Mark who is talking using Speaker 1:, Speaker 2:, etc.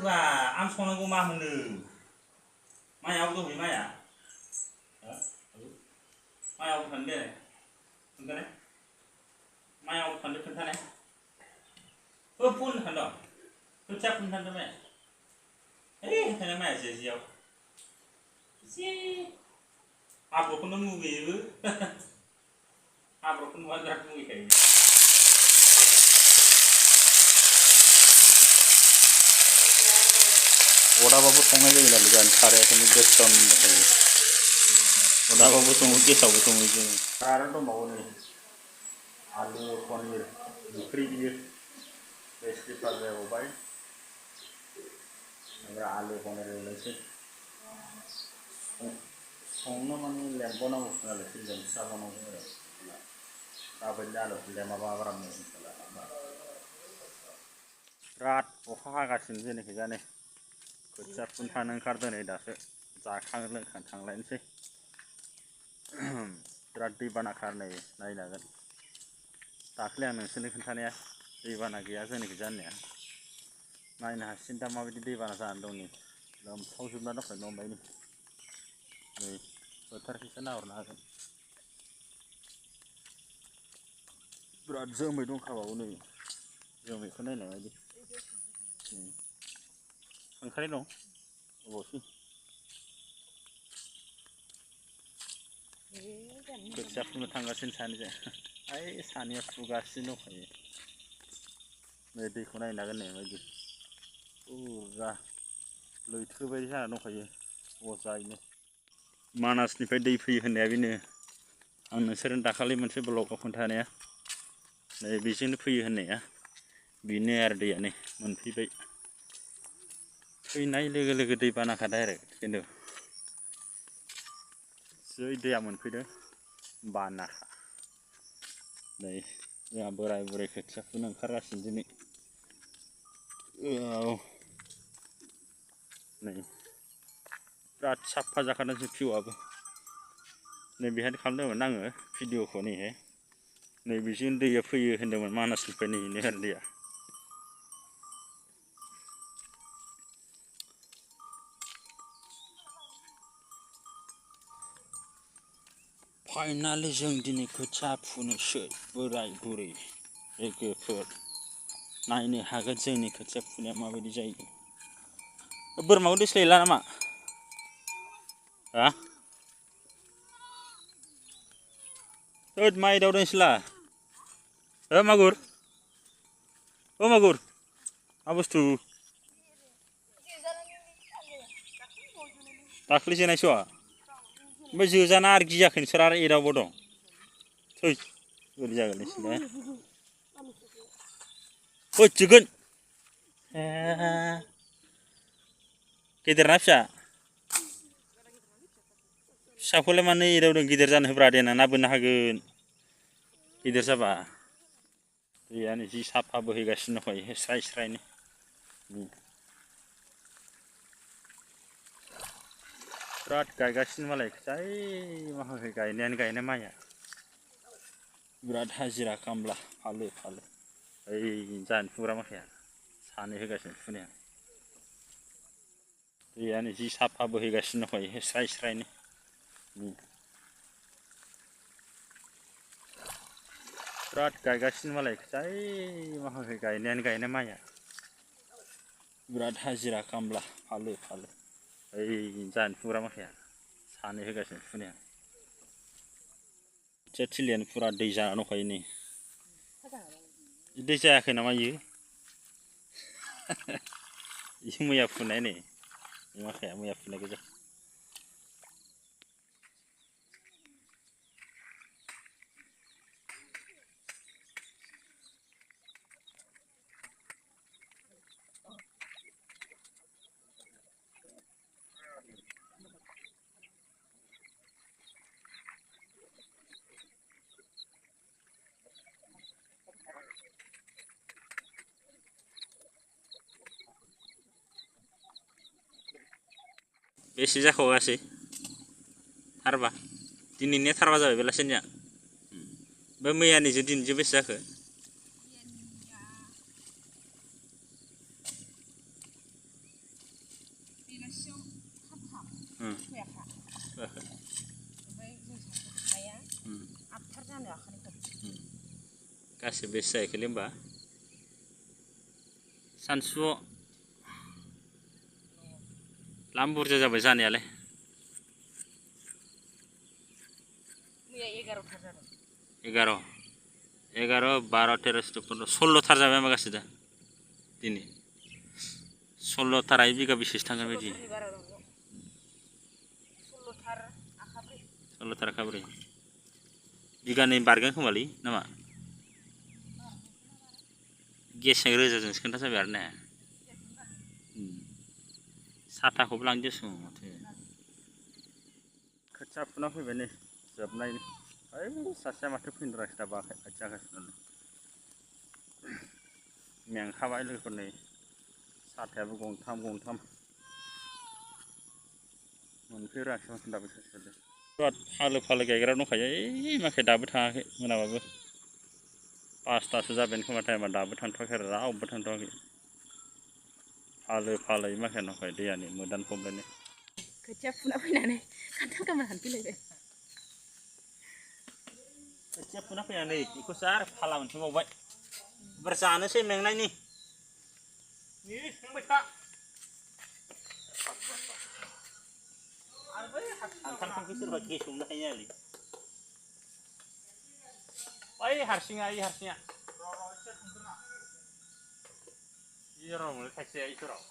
Speaker 1: थानोब्रा आं संनांगौ मा मोनो मायाव दं बे माया मायाव थानो दे खोन्थानाय मायाव थानो खोन्थानाय फुन थानो खोथिया फुन थानो माया थानो माया जेयाव एसे हाब्रुखौनो मुगैयोबो हाब्रुखौ नुबा बिराद मुगैखायो अदाबाबो संनाय जायो नालाय जोंहा सारायाखौनो गोसोम थायो अदाबाबो सङो गेसावबो सङो जों आरो दंबावो नै आलु पनिर ओंख्रि बियो बेसि फाजा एवबाय ओमफ्राय आलु पनिर एवनोसै संनो माने लेम्बावनांगौसो नालाय सिजोन फिसा बानांगौ आरो दाबायदि आलुखौ लेमाबा बारा मोजां जाला बिराद अखा हागासिनो जोंनिखैजाय खोथिया फुनखानो ओंखारदों नै दासो जाखां लोंखां थांलायनोसै बिराद दैबाना खारनै नायनो हागोन दाख्लै आं नोंसोरनो खोन्थानाया दैबाना गैया जोंनिखैजा होननाया नायनो हासिगोन दा माबायदि दैबाना जानानै दं नै लोमसावजोबना दंखायो न' ओमफ्राय नै फोथारखैसो नाहरनो हागोन बिराद जोमै दंखाबावो नै जोमैखौ नायनाय बायदि खांख्राइ दं अबावसै खोथिया फुनो थांगासिनो सानैजों ओइ सानैया फुगासिनो दंखायो नै दैखौ नायनो हागोन नै बायदि फुरा लैथो बायदि जाना दंखायो अजायैनो मानासनिफ्राय दै फैयो होननाया बेनो आं नोंसोरनो दाखालि मोनसे ब्लगाव खोन्थानाया नै बेजोंनो फैयो होननाया बेनो आरो दैया नै मोनफैबाय फैनाय लोगो लोगो दै बानाखा डाइरेक्ट खिन्थु जै दैया मोनफैदों बानाखा नै जोंहा बोराय बुरै खोथिया फुनो ओंखारगासिनो दिनै नै बिराद साफा जाखादोंसो भिउआबो नै बेहायनो खालामदोंमोन आङो भिडिअखौ नैहाय नैबेजों दैया फैयो होन्दोंमोन मानासनिफ्राय नैबेनो आरो दैया फाइनालि जों दिनै खोथिया फुनोसै बोराय बुरै लोगोफोर नायनो हागोन जोंनि खोथिया फुनाया माबायदि जायो बोरमाखौ दोस्लायला नामा हा होद मा एदावदों नोंसोरलाय मागुर मागुर मा बुस्थु दाख्लै जोनायस'आ ओमफ्राय जोजाना आरो गियाखै नोंसोर आरो एदावबाव दं थै बोरै जागोन नोंसोरलाय होद जोगोन गेदेर ना फिसा फिसाखौलाय मानो एदावदों गिदिर जानो होब्रा देनां ना बोननो हागोन गिदिर जाबा दैयानो जि साफा बोहैगासिनो दंखायो स्राय स्रायनो बिराद गायगासिनो मालाय जाय माखासे गायनायानो गायनाय माइया बिराद हाजिरा खामला फालो फालो ओइ जानो फुग्रा माखाया सानै होगासिनो फुनाया दैयानो जि साफा बोहैगासिनो दंखायो स्राय स्रायनो बिराद गायगासिनो मालाय जाय माखासे गायनायानो गायनाय माइया बिराद हाजिरा खामला फालो फालो ओइ जानो फुग्रा माखाया सानै होगासिनो फुनाया खोथिया थिलियानो फुरा दै जाना दंखायो नै दै जायाखै नामा इयो इयो मैया फुनाय नै माखाया मैया फुनाय गोजा बेसे जाखाव गासै थारबा दिनैनिया थारबा जाबाय बेलासिनिया बे मैयानिजों दिनैजों बेसे जाखो गासिबो बेसे जाहैखोलै होमबा सानसुआव लाम बुरजा जाबाय जानायालाय 11, 12, 13, 14, 16 थार जाबाय होमबा गासिबो दिनै 16 थार बिगा बेसेसो थांगोन बायदि 16 थार आखाब्रै बिगानै बारगोन खोमालै नामा गेसें रोजाजोंसो खोन्था जाबाय आरो ना साथाखौबो लांजोबसो माथो खोथिया फुना फैबाय नै जोबनायनि ओइ सासेया माथो फैनो रोङाखै दाबो आथिं आखाइ सुनानै मेंखाबाय लोगोफोरनै साथायाबो गंथाम मोनफैरोङाखै माथो दाबो सासेयालाय बिराद फालो गायग्रा दंखायो ओइ माखाया दाबो थाङाखै मोनाबाबो 5थासो जाबायानो खोमा टाइमा दाबो थांथ'वाखै आरो रावबो थांथ'वाखै फालो माखाया दंखायो दैयानो मोदान फबलायनाय
Speaker 2: खोथिया फुना फैनानै खान्थाल गोमोन हानफैलायबाय
Speaker 1: खोथिया फुना फैनानै बेखौसो आरो फाला मोनफिनबावबाय एबार जानोसै मेंनायनि थांबाय था आरो बै खान्थालखौ सोरबा गेसआवनो हायो बै हारसिङा र' खायसेया इसोराव